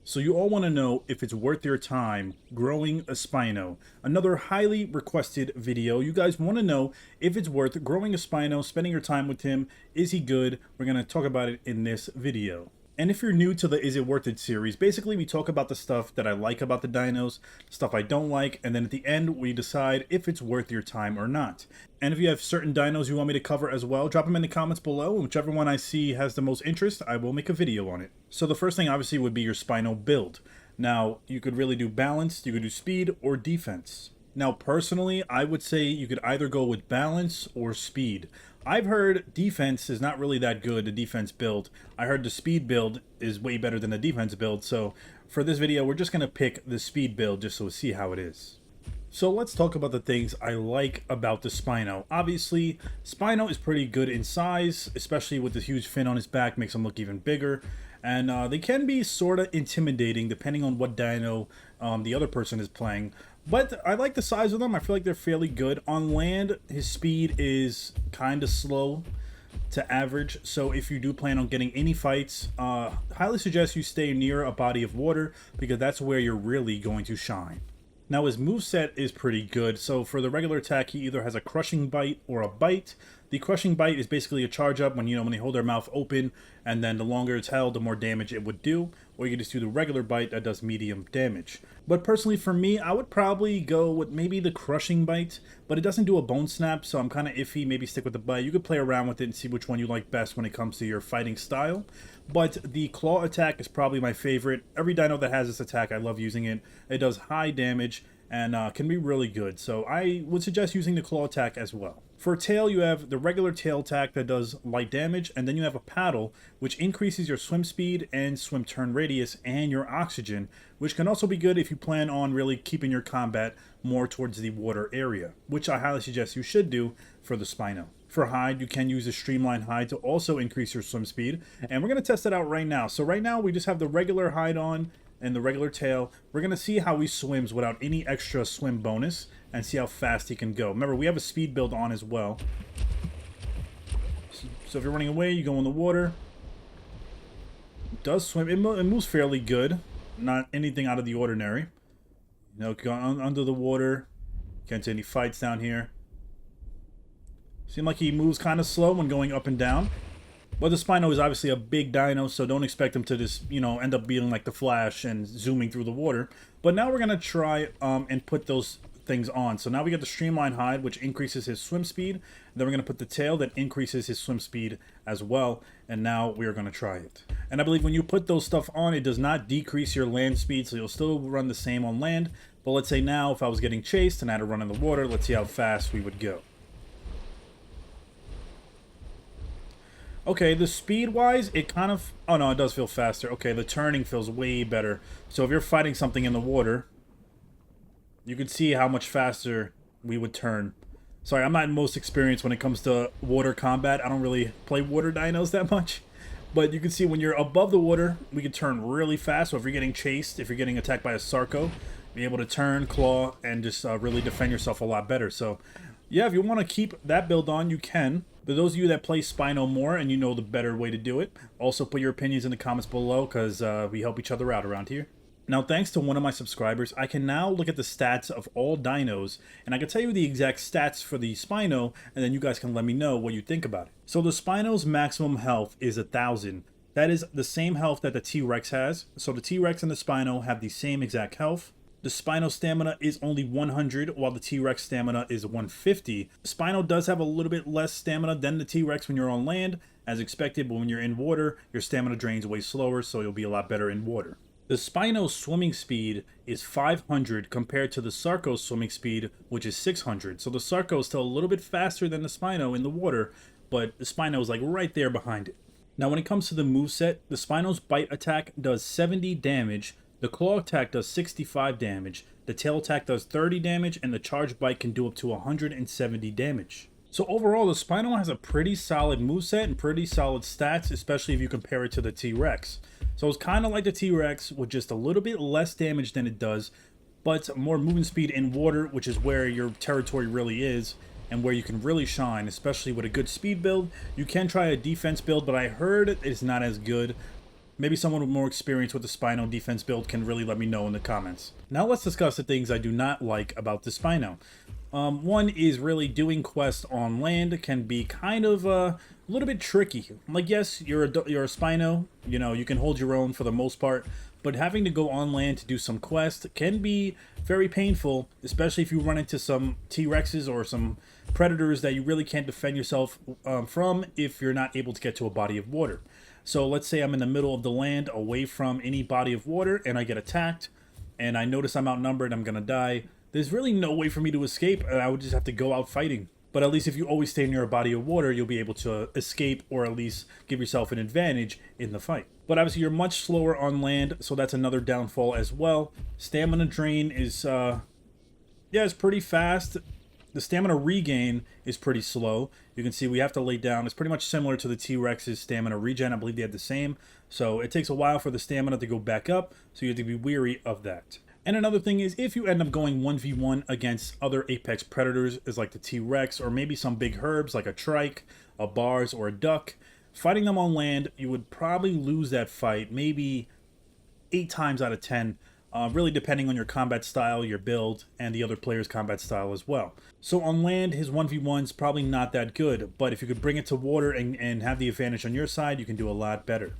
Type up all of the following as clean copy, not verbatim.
So you all want to know if it's worth your time growing a Spino. Another highly requested video. You guys want to know if it's worth growing a Spino, spending your time with him. Is he good? We're going to talk about it in this video. And if you're new to the Is It Worth It series, basically we talk about the stuff that I like about the dinos, stuff I don't like, and then at the end we decide if it's worth your time or not. And if you have certain dinos you want me to cover as well, drop them in the comments below, and whichever one I see has the most interest, I will make a video on it. So the first thing obviously would be your Spino build. Now, you could really do balance, you could do speed, or defense. Now, personally, I would say you could either go with balance or speed. I've heard defense is not really that good, the defense build. I heard the speed build is way better than the defense build, so for this video, we're just going to pick the speed build just so we see how it is. So let's talk about the things I like about the Spino. Obviously, Spino is pretty good in size, especially with the huge fin on his back, makes him look even bigger. And they can be sort of intimidating depending on what dino the other person is playing. But I like the size of them. I feel like they're fairly good. On land, his speed is kind of slow to average. So if you do plan on getting any fights, highly suggest you stay near a body of water because that's where you're really going to shine. Now his moveset is pretty good. So for the regular attack, he either has a crushing bite or a bite. The crushing bite is basically a charge up when when they hold their mouth open, and then the longer it's held, the more damage it would do. Or you can just do the regular bite that does medium damage. But personally for me, I would probably go with maybe the crushing bite, but it doesn't do a bone snap, so I'm kind of iffy. Maybe stick with the bite. You could play around with it and see which one you like best when it comes to your fighting style. But the claw attack is probably my favorite. Every dino that has this attack, I love using it. It does high damage and can be really good. So I would suggest using the claw attack as well. For tail, you have the regular tail attack that does light damage, and then you have a paddle, which increases your swim speed and swim turn radius and your oxygen, which can also be good if you plan on really keeping your combat more towards the water area, which I highly suggest you should do for the Spino. For hide, you can use a streamlined hide to also increase your swim speed, and we're going to test it out right now. So right now, we just have the regular hide on and the regular tail. We're going to see how he swims without any extra swim bonus and see how fast he can go. Remember, we have a speed build on as well. So if you're running away, you go in the water. It does swim. It moves fairly good. Not anything out of the ordinary. Go under the water. Can't see any fights down here. Seems like he moves kind of slow when going up and down. But the Spino is obviously a big dino, so don't expect him to just, end up being like the Flash and zooming through the water. But now we're going to try and put those things on. So now we get the streamline hide, which increases his swim speed. Then we're going to put the tail that increases his swim speed as well. And now we are going to try it. And I believe when you put those stuff on, it does not decrease your land speed, so you'll still run the same on land. But let's say now if I was getting chased and I had to run in the water, let's see how fast we would go. Okay, the speed-wise, it kind of... Oh, no, it does feel faster. Okay, the turning feels way better. So if you're fighting something in the water, you can see how much faster we would turn. Sorry, I'm not most experienced when it comes to water combat. I don't really play water dinos that much. But you can see when you're above the water, we can turn really fast. So if you're getting chased, if you're getting attacked by a Sarco, be able to turn, claw, and just really defend yourself a lot better. So, yeah, if you want to keep that build on, you can. For those of you that play Spino more and you know the better way to do it, also put your opinions in the comments below because we help each other out around here. Now, thanks to one of my subscribers, I can now look at the stats of all dinos, and I can tell you the exact stats for the Spino, and then you guys can let me know what you think about it. So the Spino's maximum health is 1,000. That is the same health that the T-Rex has. So the T-Rex and the Spino have the same exact health. The Spino stamina is only 100, while the T-Rex stamina is 150. The Spino does have a little bit less stamina than the T-Rex when you're on land, as expected, but when you're in water, your stamina drains way slower, so you'll be a lot better in water. The Spino's swimming speed is 500 compared to the Sarco's swimming speed, which is 600. So the Sarco is still a little bit faster than the Spino in the water, but the Spino is like right there behind it. Now when it comes to the moveset, the Spino's bite attack does 70 damage, the claw attack does 65 damage, the tail attack does 30 damage, and the charge bite can do up to 170 damage. So overall, the Spino has a pretty solid moveset and pretty solid stats, especially if you compare it to the T-Rex. So it's kind of like the T-Rex with just a little bit less damage than it does, but more movement speed in water, which is where your territory really is, and where you can really shine, especially with a good speed build. You can try a defense build, but I heard it's not as good. Maybe someone with more experience with the Spino defense build can really let me know in the comments. Now let's discuss the things I do not like about the Spino. One is really doing quests on land can be kind of a little bit tricky. Like, yes, you're a Spino, you know, you can hold your own for the most part, but having to go on land to do some quest can be very painful, especially if you run into some T-Rexes or some predators that you really can't defend yourself from if you're not able to get to a body of water. So let's say I'm in the middle of the land away from any body of water and I get attacked and I notice I'm outnumbered, I'm gonna die. There's really no way for me to escape, and I would just have to go out fighting. But at least if you always stay near a body of water, you'll be able to escape or at least give yourself an advantage in the fight. But obviously you're much slower on land, so that's another downfall as well. Stamina drain is, it's pretty fast. The stamina regain is pretty slow. You can see we have to lay down. It's pretty much similar to the T-Rex's stamina regen. I believe they had the same. So it takes a while for the stamina to go back up, so you have to be wary of that. And another thing is, if you end up going 1v1 against other apex predators, is like the T-Rex, or maybe some big herbs like a trike, a bars, or a duck, fighting them on land, you would probably lose that fight maybe 8 times out of 10, really depending on your combat style, your build, and the other player's combat style as well. So on land, his 1v1's probably not that good, but if you could bring it to water and have the advantage on your side, you can do a lot better.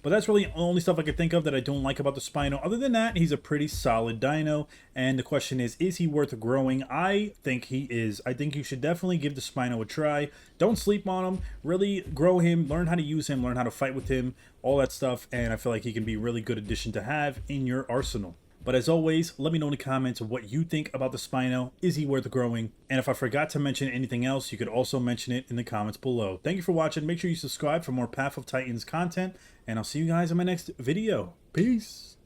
But that's really the only stuff I could think of that I don't like about the Spino. Other than that, he's a pretty solid dino. And the question is he worth growing? I think he is. I think you should definitely give the Spino a try. Don't sleep on him. Really grow him. Learn how to use him. Learn how to fight with him. All that stuff. And I feel like he can be a really good addition to have in your arsenal. But as always, let me know in the comments what you think about the Spino. Is he worth growing? And if I forgot to mention anything else, you could also mention it in the comments below. Thank you for watching. Make sure you subscribe for more Path of Titans content. And I'll see you guys in my next video. Peace.